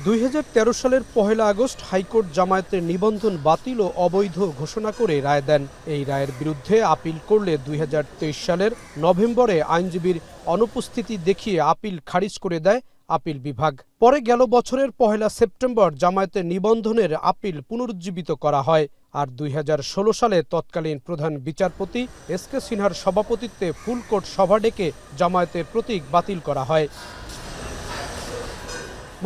2013 সালের 1 August high court জামায়াতের নিবন্ধন বাতিল ও অবৈধ ঘোষণা করে রায় দেন। এই রায়ের বিরুদ্ধে আপিল করলে 2023 সালের নভেম্বরে আইনজীবীর অনুপস্থিতি দেখিয়ে আপিল খারিজ করে দেয় আপিল বিভাগ। পরে গেল বছরের 1 সেপ্টেম্বর জামায়াতের নিবন্ধনের আপিল পুনরুজ্জীবিত করা হয়। আর 2016 সালে তৎকালীন প্রধান বিচারপতি এস.কে. সিনহার সভাপতিত্বে ফুলকোর্ট সভা ডেকে জামায়াতের প্রতীক বাতিল করা হয়।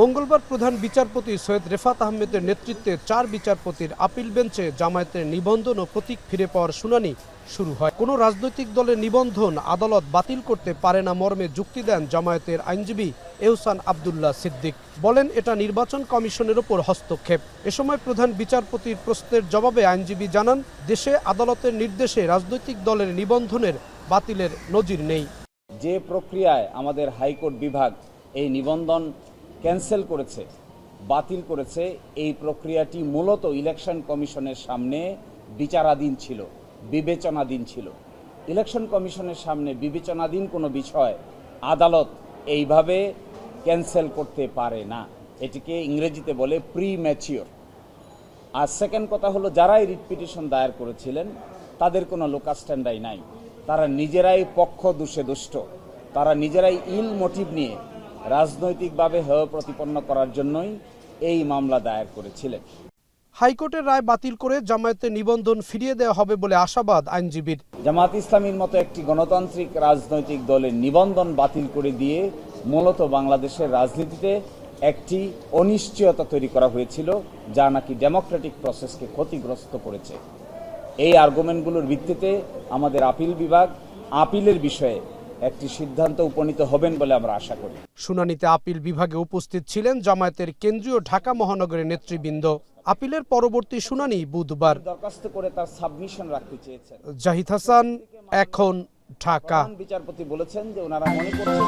মঙ্গলবার প্রধান বিচারপতি সৈয়দ রেফাত আহমেদের নেতৃত্বে 4 বিচারপতির আপিল বেঞ্চে জামায়াতের নিবন্ধন ও প্রতীক ফিরে পাওয়ার শুনানি শুরু হয়। কোনো রাজনৈতিক দলের নিবন্ধন আদালত বাতিল করতে পারে না মর্মে যুক্তি দেন জামায়াতের আইনজীবী এহসান আবদুল্লাহ সিদ্দিক। বলেন, এটা নির্বাচন কমিশনের ওপর হস্তক্ষেপ। এ সময় প্রধান বিচারপতির প্রশ্নের জবাবে আইনজীবী জানান, দেশে আদালতের নির্দেশে রাজনৈতিক দলের নিবন্ধনের বাতিলের নজির নেই। যে প্রক্রিয়ায় আমাদের হাইকোর্ট বিভাগ এই নিবন্ধন ক্যান্সেল করেছে, বাতিল করেছে, এই প্রক্রিয়াটি মূলত ইলেকশন কমিশনের সামনে বিচারাধীন ছিল, বিবেচনাধীন ছিল। ইলেকশন কমিশনের সামনে বিবেচনাধীন কোনো বিষয় আদালত এইভাবে ক্যান্সেল করতে পারে না। এটিকে ইংরেজিতে বলে প্রিম্যাচিওর। আর সেকেন্ড কথা হলো, যারাই রিট পিটিশন দায়ের করেছিলেন তাদের কোনো লোকাস স্ট্যান্ডাই নাই। তারা নিজেরাই পক্ষ দোষে দুষ্ট, তারা নিজেরাই ইল মোটিভ নিয়ে রাজনৈতিকভাবে হেয় প্রতিপন্ন করার জন্যই এই মামলা দায়ের করেছিলেন। হাইকোর্টের রায় বাতিল করে জামায়াতের নিবন্ধন ফিরিয়ে দেওয়া হবে বলে আশাবাদ আইনজীবীর। জামায়াত ইসলামীর মতো একটি গণতান্ত্রিক রাজনৈতিক দলের নিবন্ধন বাতিল করে দিয়ে মূলত বাংলাদেশের রাজনীতিতে একটি অনিশ্চয়তা তৈরি করা হয়েছিল, যা নাকি ডেমোক্রেটিক প্রসেসকে ক্ষতিগ্রস্ত করেছে। এই আর্গুমেন্টগুলোর ভিত্তিতে আমাদের আপিল বিভাগ আপিলের বিষয়ে একটি সিদ্ধান্ত উপনীত হবেন বলে আমরা আশা করি। শুনানিতে আপিল বিভাগে উপস্থিত ছিলেন জামায়াতের কেন্দ্রীয় ঢাকা মহানগরের নেতৃবৃন্দ। আপিলের পরবর্তী শুনানি বুধবার। দরখাস্ত করে তার সাবমিশন রাখতে চেয়েছেন। জাহিদ হাসান, এখন ঢাকা। বিচারপতি বলেছেন যে ওনারা মনে করছেন